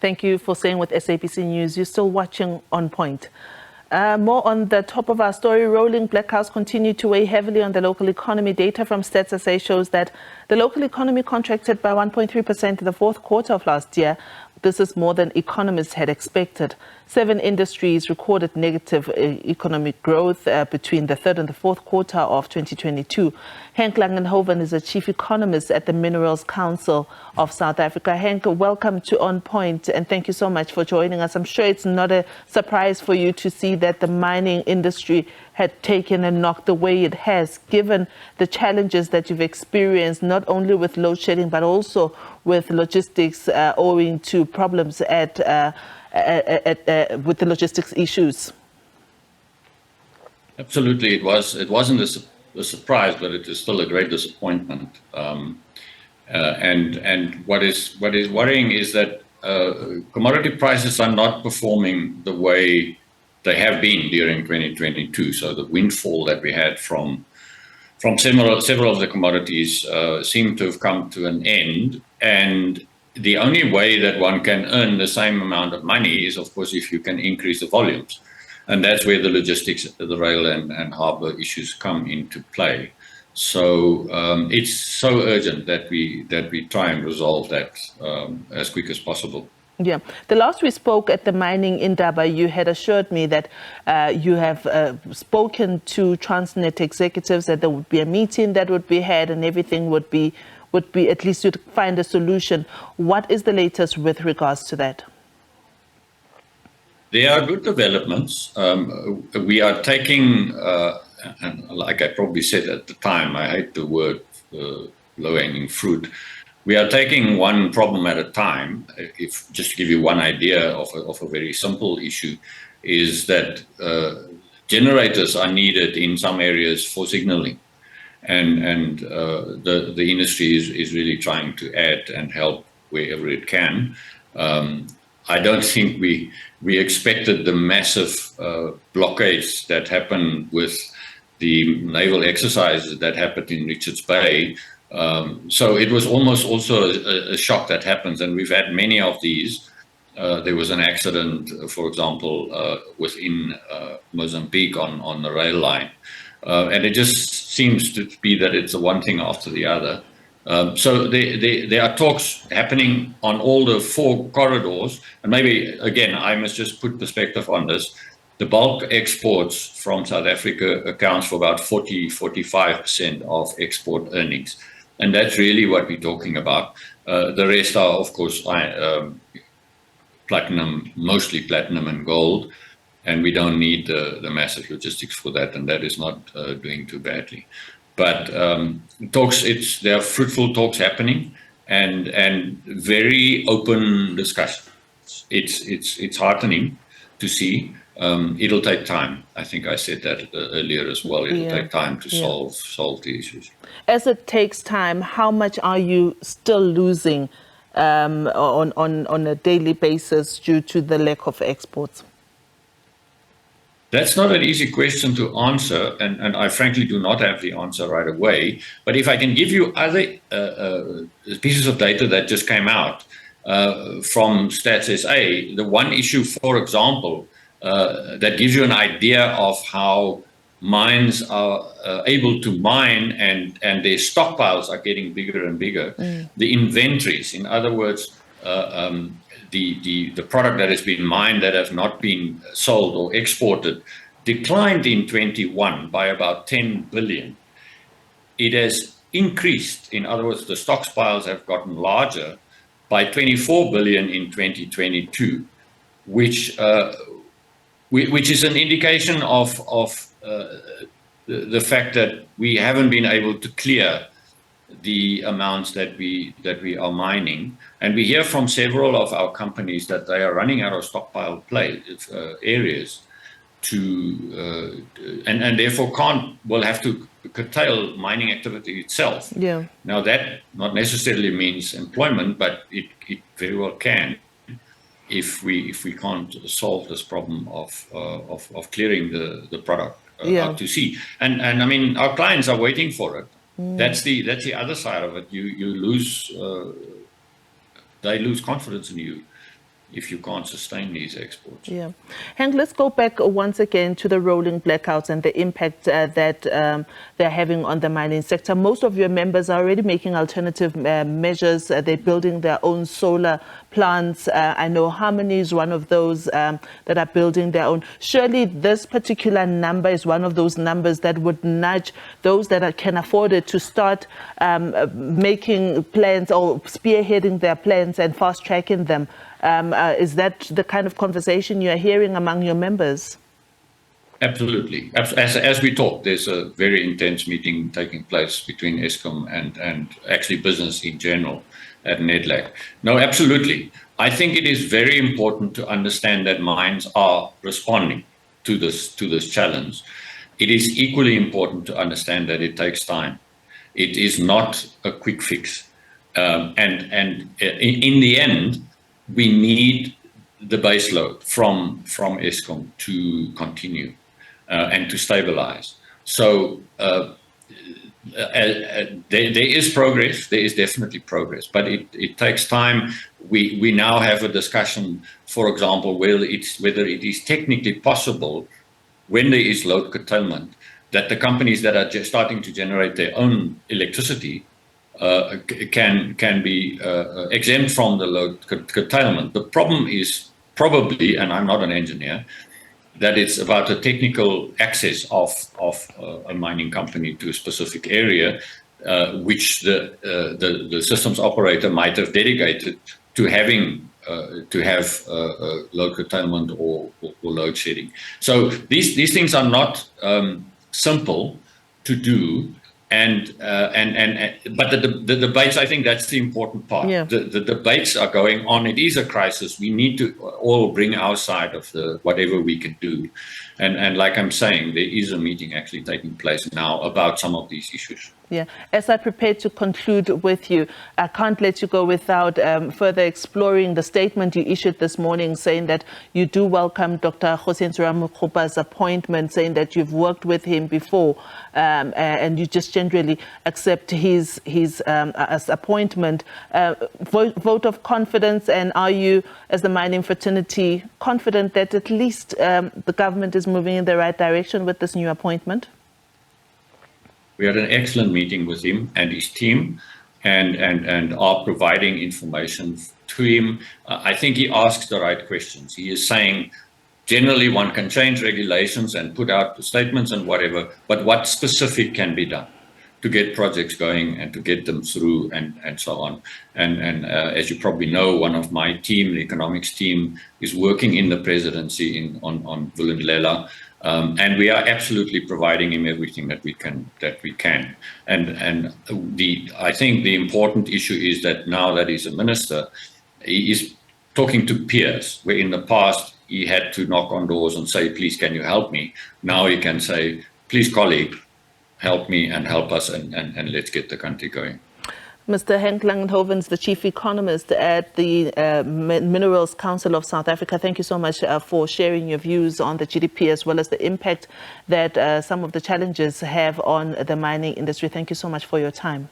Thank you for staying with SABC News. You're still watching On Point. More on the top of our story, rolling blackouts continue to weigh heavily on the local economy. Data from Stats SA shows that the local economy contracted by 1.3% in the fourth quarter of last year. This is more than economists had expected. 7 industries recorded negative economic growth between the third and the fourth quarter of 2022. Henk Langenhoven is a chief economist at the Minerals Council of South Africa. Henk, welcome to On Point, and thank you so much for joining us. I'm sure it's not a surprise for you to see that the mining industry had taken a knock the way it has, given the challenges that you've experienced, not only with load shedding, but also with logistics owing to problems with the logistics issues. Absolutely, it wasn't a surprise, but it is still a great disappointment. And what is worrying is that commodity prices are not performing the way they have been during 2022. So the windfall that we had from several of the commodities seem to have come to an end. And the only way that one can earn the same amount of money is, of course, if you can increase the volumes. And that's where the logistics, the rail and harbour issues come into play. So it's so urgent that we try and resolve that as quick as possible. Yeah. The last we spoke at the mining Indaba, you had assured me that you have spoken to Transnet executives, that there would be a meeting that would be had and everything would be at least you'd find a solution. What is the latest with regards to that? There are good developments. We are taking, and like I probably said at the time, I hate the word low-hanging fruit. We are taking one problem at a time. If just to give you one idea of a very simple issue, is that generators are needed in some areas for signaling, and the industry is really trying to add and help wherever it can. I don't think we expected the massive blockades that happened with the naval exercises that happened in Richards Bay. So it was almost also a shock that happens, and we've had many of these. There was an accident, for example, within Mozambique on the rail line. And it just seems to be that it's one thing after the other. So there are talks happening on all the 4 corridors. And maybe, again, I must just put perspective on this. The bulk exports from South Africa accounts for about 40-45% of export earnings. And that's really what we're talking about. The rest are, of course, platinum, mostly platinum and gold. And we don't need the massive logistics for that, and that is not doing too badly. But there are fruitful talks happening, and very open discussions. It's heartening to see. It'll take time. I think I said that earlier as well. It'll take time to solve the issues. As it takes time, how much are you still losing on a daily basis due to the lack of exports? That's not an easy question to answer, and I frankly do not have the answer right away. But if I can give you other pieces of data that just came out from Stats SA, the one issue, for example, that gives you an idea of how mines are able to mine and their stockpiles are getting bigger and bigger. The inventories, in other words, the product that has been mined that has not been sold or exported declined in 21 by about 10 billion. It has increased, in other words, the stockpiles have gotten larger by 24 billion in 2022, which is an indication of the fact that we haven't been able to clear the amounts that we are mining. And we hear from several of our companies that they are running out of stockpile areas and therefore will have to curtail mining activity itself. Yeah. Now that not necessarily means employment, but it very well can if we can't solve this problem of clearing the product out to sea. And I mean, our clients are waiting for it. That's the other side of it. You lose, they lose confidence in you. if you can't sustain these exports. Yeah. Henk, let's go back once again to the rolling blackouts and the impact that they're having on the mining sector. Most of your members are already making alternative measures. They're building their own solar plants. I know Harmony is one of those that are building their own. Surely this particular number is one of those numbers that would nudge those that can afford it to start making plans or spearheading their plans and fast-tracking them. Is that the kind of conversation you're hearing among your members? Absolutely. As we talk, there's a very intense meeting taking place between Eskom and actually business in general at NEDLAC. No, absolutely. I think it is very important to understand that mines are responding to this challenge. It is equally important to understand that it takes time. It is not a quick fix. And in the end, we need the base load from Eskom to continue and to stabilize. So there is progress. There is definitely progress, but it takes time. We now have a discussion, for example, whether it is technically possible when there is load curtailment that the companies that are just starting to generate their own electricity can be exempt from the load curtailment. The problem is probably, and I'm not an engineer, that it's about the technical access of a mining company to a specific area, which the systems operator might have dedicated to having to have load curtailment or load shedding. So these things are not simple to do. But the debates, I think that's the important part. Yeah. The debates are going on. It is a crisis. We need to all bring our side of whatever we can do. And like I'm saying, there is a meeting actually taking place now about some of these issues. Yeah. As I prepare to conclude with you, I can't let you go without further exploring the statement you issued this morning, saying that you do welcome Dr. Hossein Ramokgopa's appointment, saying that you've worked with him before, and you just generally accept his appointment. Vote of confidence, and are you, as the mining fraternity, confident that at least the government is moving in the right direction with this new appointment? We had an excellent meeting with him and his team, and are providing information to him. I think he asks the right questions. He is saying, generally one can change regulations and put out statements and whatever, but what specific can be done to get projects going and to get them through and so on. And as you probably know, one of my team, the economics team, is working in the presidency on Vulindlela. And we are absolutely providing him everything that we can. And I think the important issue is that now that he's a minister, he is talking to peers, where in the past he had to knock on doors and say, please, can you help me? Now he can say, please, colleague, help me and help us, and let's get the country going. Mr. Henk Langenhoven is the chief economist at the Minerals Council of South Africa. Thank you so much for sharing your views on the GDP as well as the impact that some of the challenges have on the mining industry. Thank you so much for your time.